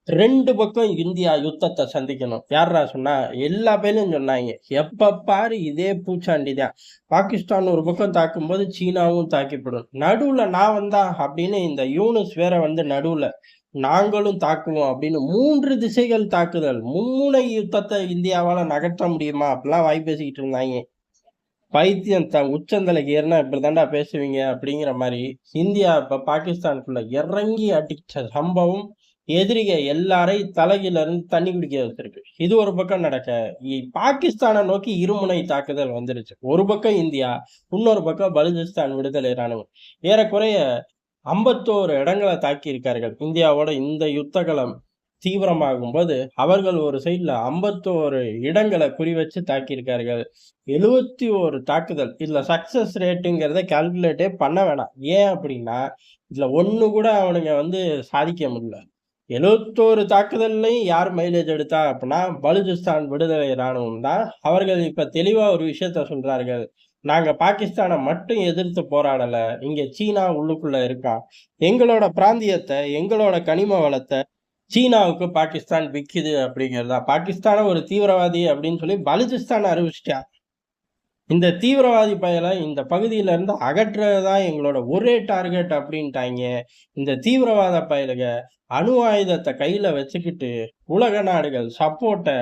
2 பக்கம் இந்தியா யுத்தத்த சந்திக்கணும். யார்றா சொன்னா? எல்லா பேரும் சொன்னாய்ங்க. எப்ப பாரு இதே பூச்சாண்டி தான். பாகிஸ்தான் ஒரு பக்கம் தாக்கும்போது, சீனாவும் தாக்கிப்படும். நடுவுல நான் வந்தா அப்படின்னு இந்த யூனுஸ் வேற வந்து நடுவுல, நாங்களும் தாக்குவோம் அப்படின்னு 3 திசைகள் தாக்குதல். மும்முனை யுத்தத்த இந்தியாவால நகர்த்த முடியுமா? அப்படிலாம் வாய் பேசிக்கிட்டு இருந்தாய்ங்க. பைத்தியம் உச்சந்தலைக்கு ஏறுனா இப்படித்தான்டா பேசுவீங்க அப்படிங்கிற மாரி, இந்தியா இப்ப பாகிஸ்தானுக்குள்ள இறங்கி அடிச்ச சம்பவம், எதிரிக எல்லாரையும் தலைகீழ இருந்து தண்ணி குடிக்க வச்சிருக்கு. இது ஒரு பக்கம் நடக்க, பாகிஸ்தான நோக்கி இருமுனை தாக்குதல் வந்துருச்சு. ஒரு பக்கம் இந்தியா, இன்னொரு பக்கம் பலுசிஸ்தான் விடுதலை ராணுவம். ஏறக்குறைய 51 இடங்கள தாக்கியிருக்கார்கள். இந்தியாவோட இந்த யுத்த களம் தீவிரமாகும்போது, அவர்கள் ஒரு சைடுல 51 இடங்கள குறிவச்சு தாக்கியிருக்கார்கள். 71 தாக்குதல். இதுல சக்சஸ் ரேட்டுங்கிறத கால்குலேட்டே பண்ண வேணாம். ஏன் அப்படின்னா, இதுல 1 கூட அவனுங்க வந்து சாதிக்க முடியல. 71 தாக்குதல்லையும் யார் மைலேஜ் எடுத்தா அப்படின்னா, பலுசிஸ்தான் விடுதலை ராணுவம் தான். அவர்கள் இப்ப தெளிவா ஒரு விஷயத்த சொல்றார்கள். நாங்க பாகிஸ்தான மட்டும் எதிர்த்து போராடல. இங்க சீனா உள்ளுக்குள்ள இருக்கான். எங்களோட பிராந்தியத்த, எங்களோட கனிம வளத்த சீனாவுக்கு பாகிஸ்தான் விக்குது அப்படிங்கிறதா. பாகிஸ்தான ஒரு தீவிரவாதி அப்படின்னு சொல்லி பலுசிஸ்தான் அறிவிச்சுட்டான். இந்த தீவிரவாதி பயல இந்த பகுதியில இருந்து அகற்றுறது தான் எங்களோட ஒரே டார்கெட் அப்படின்ட்டாய்ங்க. இந்த தீவிரவாத பயலுக அணு ஆயுதத்த கையில வச்சுக்கிட்டு, உலக நாடுகள் சப்போர்ட்ட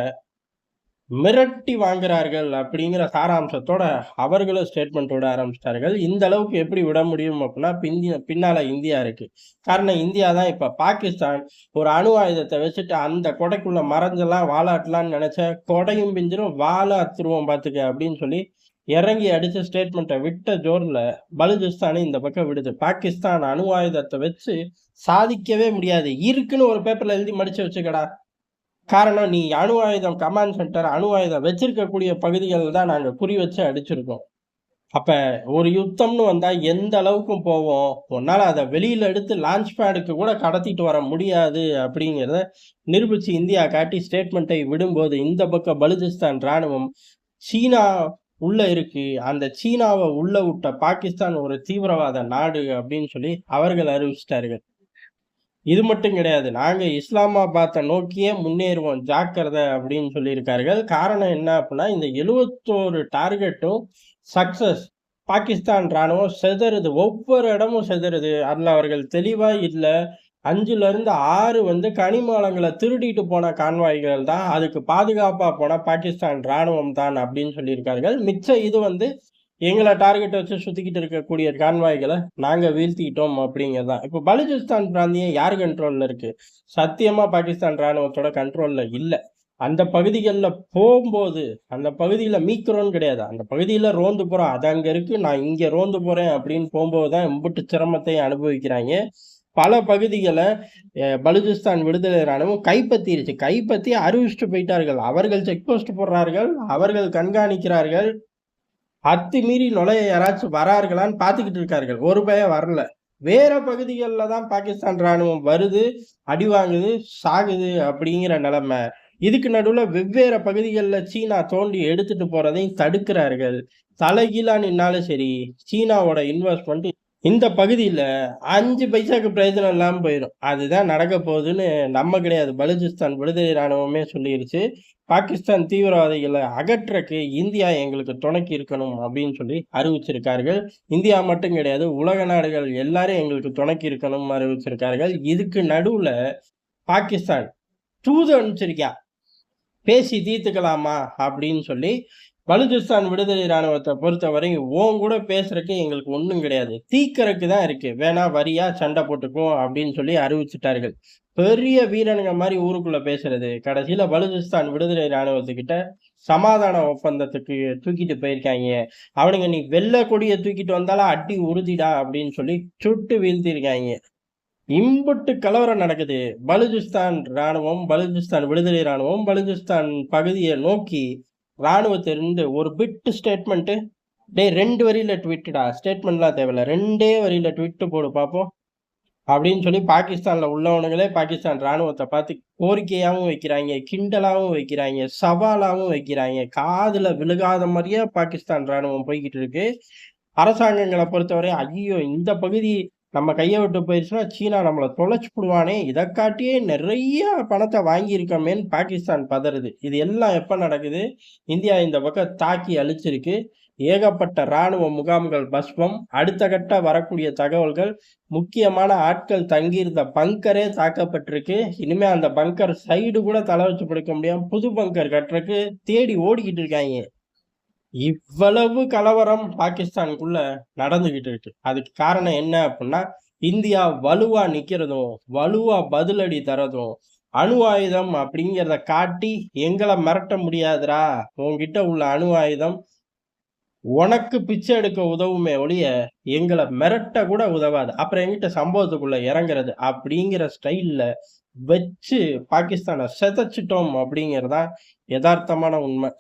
மிரட்டி வாங்குறார்கள் அப்படிங்கிற சாராம்சத்தோட அவர்களும் ஸ்டேட்மெண்ட் விட ஆரம்பிச்சிட்டார்கள். இந்த அளவுக்கு எப்படி விட முடியும் அப்படின்னா, பின்னால இந்தியா இருக்கு. காரணம் இந்தியா தான் இப்ப பாகிஸ்தான் ஒரு அணு ஆயுதத்த வச்சுட்டு அந்த கொடைக்குள்ள மறைஞ்செல்லாம் வாலாட்டலாம்னு நெனச்சா, கொடையும் பிஞ்சிரும், வாலும் அறுத்துருவோம் பாத்துக்க அப்படின்னு சொல்லி இறங்கி அடிச்ச ஸ்டேட்மெண்ட்ட விட்ட ஜோர்ல பலுசிஸ்தானு இந்த பக்கம் விடுது. பாகிஸ்தான் அணு ஆயுதத்த வச்சு சாதிக்கவே முடியாது. இருக்குன்னு ஒரு பேப்பர்ல எழுதி மடிச்சு வச்சுக்கடா. காரணம் நீ அணு ஆயுதம் கமாண்ட் சென்டர், அணு ஆயுதம் வச்சிருக்கக்கூடிய பகுதிகள் தான் நாங்க குறி வச்சு அடிச்சிருக்கோம். அப்ப ஒரு யுத்தம்னு வந்தா எந்த அளவுக்கும் போவோம். உன்னால அத வெளியில எடுத்து லான்ச் பேடுக்கு கூட கடத்திட்டு வர முடியாது அப்படிங்கிறத நிரூபிச்சு இந்தியா காட்டி ஸ்டேட்மெண்ட்டை விடும்போது, இந்த பக்கம் பலுசிஸ்தான் ராணுவம் சீனா உள்ள இருக்கு. அந்த சீனாவ உள்ள விட்ட பாகிஸ்தான் ஒரு தீவிரவாத நாடு அப்படின்னு சொல்லி அவர்கள் அறிவிச்சிட்டார்கள். இது மட்டும் கிடையாது. நாங்க இஸ்லாமாபாத்த நோக்கியே முன்னேறுவோம் ஜாக்கிரதை அப்படின்னு சொல்லியிருக்கார்கள். காரணம் என்ன அப்படின்னா, இந்த 71 டார்கெட்டும் சக்சஸ். பாகிஸ்தான் ராணுவம் சிதறுது. ஒவ்வொரு இடமும் சிதறுது. அதுல அவர்கள் தெளிவா இல்ல. 5லிருந்து 6 வந்து கனிம வளங்கள திருடிட்டு போன கான்வாய்கள் தான். அதுக்கு பாதுகாப்பா போன பாகிஸ்தான் ராணுவம் தான் அப்படின்னு சொல்லியிருக்கார்கள். மிச்ச இது வந்து எங்கள டார்கெட் வச்சு சுத்திக்கிட்டு இருக்கக்கூடிய கான்வாய்கள நாங்க வீழ்த்திட்டோம் அப்படிங்கிறது தான். இப்ப பலுசிஸ்தான் பிராந்தியம் யார் கண்ட்ரோல்ல இருக்கு? சத்தியமா பாகிஸ்தான் ராணுவத்தோட கண்ட்ரோல்ல இல்ல. அந்த பகுதிகள்ல போம்போது, அந்த பகுதியில மீட்கிறோம்னு கிடையாது. அந்த பகுதியில ரோந்து போறோம். அது அங்க இருக்கு. நான் இங்க ரோந்து போறேன் அப்படின்னு போம்போது தான் எம்புட்டு சிரமத்தையும் அனுபவிக்கிறாய்ங்க. பல பகுதிகள பலுசிஸ்தான் விடுதலை ராணுவம் கைப்பற்றிருச்சு. கைப்பற்றி அறிவிச்சுட்டு போயிட்டார்கள். அவர்கள் செக் போஸ்ட் போடுறார்கள். அவர்கள் கண்காணிக்கிறார்கள். அத்துமீறி நுழைய யாராச்சும் வரார்களான்னு பார்த்துக்கிட்டு இருக்கார்கள். ஒரு பயம் வரல. வேற பகுதிகள்ல தான் பாகிஸ்தான் ராணுவம் வருது, அடி வாங்குது, சாகுது அப்படிங்கிற நிலைமை. இதுக்கு நடுவுல வெவ்வேறு பகுதிகள்ல சீனா தோண்டி எடுத்துட்டு போறதையும் தடுக்கிறார்கள். தலைகீழா நின்னாலும் சரி, சீனாவோட இன்வெஸ்ட்மெண்ட் இந்த பகுதியில 5 பைசாக்கு பிரயோஜனம் இல்லாம போயிரும். அதுதான் நடக்க போகுதுன்னு நம்ம கிடையாது. பலுசிஸ்தான் விடுதலை ராணுவமே சொல்லிருச்சு. பாகிஸ்தான் தீவிரவாதிகள அகற்றக்கு இந்தியா எங்களுக்கு துணைக்கு இருக்கணும் அப்படின்னு சொல்லி அறிவிச்சிருக்கார்கள். இந்தியா மட்டும் கிடையாது, உலக நாடுகள் எல்லாரும் எங்களுக்கு துணைக்கு இருக்கணும்னு அறிவிச்சிருக்கார்கள். இதுக்கு நடுவுல பாகிஸ்தான் தூது அனுப்பிச்சிருக்கான். பேசி தீர்த்துக்கலாமா அப்படின்னு சொல்லி பலுசிஸ்தான் விடுதலை ராணுவத்தை பொறுத்தவரை உன் கூட பேசுறதுக்கு எங்களுக்கு ஒண்ணும் கிடையாது. தீர்க்கறக்கு தான் இருக்கு. வேணா வரியா சண்டை போட்டுக்குவோம் அப்படின்னு சொல்லி அறிவிச்சுட்டார்கள். பெரிய வீரனுங்க மாதிரி ஊருக்குள்ள பேசுறது. கடைசியில பலுசிஸ்தான் விடுதலை ராணுவத்துக்கிட்ட சமாதான ஒப்பந்தத்துக்கு தூக்கிட்டு போயிருக்காங்க. அவனுங்க நீ வெள்ளை கொடிய தூக்கிட்டு வந்தாலும் அடி உறுதிடா அப்படின்னு சொல்லி சுட்டு வீழ்த்திருக்காங்க. இம்புட்டு கலவரம் நடக்குது. பலுசிஸ்தான் ராணுவம், பலுசிஸ்தான் விடுதலை ராணுவம், பலுசிஸ்தான் பகுதியை நோக்கி ராணுவத்திலிருந்து ஒரு பிட் ஸ்டேட்மெண்ட். டேய் 2 வரியில ட்வீட்டுடா. ஸ்டேட்மெண்ட்லாம் தேவையில்ல. 2 வரியில ட்வீட் போடு பாப்போம். அப்படின்னு சொல்லி பாகிஸ்தான்ல உள்ளவனுங்களே பாகிஸ்தான் ராணுவத்தை பார்த்து கோரிக்கையாவும் வைக்கிறாங்க, கிண்டலாவும் வைக்கிறாங்க, சவாலாவும் வைக்கிறாங்க. காதுல விழுகாத மாதிரியே பாகிஸ்தான் ராணுவம் போய்கிட்டு இருக்கு. அரசாங்கங்களை பொறுத்தவரை ஐயோ இந்த பகுதி நம்ம கைய விட்டு போயிருச்சுன்னா, சீனா நம்மள தொலைச்சு புடுவானே! இத காட்டியே நெறைய பணத்த வாங்கியிருக்கோமேன்னு பாகிஸ்தான் பதறுது. இது எல்லாம் எப்ப நடக்குது? இந்தியா இந்த பக்கம் தாக்கி அழிச்சிருக்கு. ஏகப்பட்ட ராணுவ முகாம்கள் பஸ்மம். அடுத்த கட்ட வரக்கூடிய தகவல்கள், முக்கியமான ஆட்கள் தங்கியிருந்த பங்கரே தாக்கப்பட்டிருக்கு. இனிமே அந்த பங்கர் சைடு கூட தல வச்சு படுக்க முடியாம, புது பங்கர் கட்டுறக்கு தேடி ஓடிக்கிட்டு இருக்காய்ங்க. இவ்வளவு கலவரம் பாகிஸ்தானுக்குள்ள நடந்துகிட்டு இருக்கு. அதுக்கு காரணம் என்ன அப்டின்னா, இந்தியா வலுவா நிக்கிறதும், வலுவா பதிலடி தர்றதும், அணு ஆயுதம் அப்படிங்கிறத காட்டி, எங்கள மிரட்ட முடியாதுடா. உன்கிட்ட உள்ள அணு ஆயுதம் உனக்கு பிச்சை எடுக்க உதவுமே ஒழிய, எங்கள மிரட்ட கூட உதவாது. அப்புறம் எங்கிட்ட சம்பவத்துக்குள்ள இறங்குறது அப்படிங்கிற ஸ்டைல்ல வச்சு பாகிஸ்தான சிதைச்சுட்டோம் அப்படிங்கிறது தான் எதார்த்தமான உண்மை.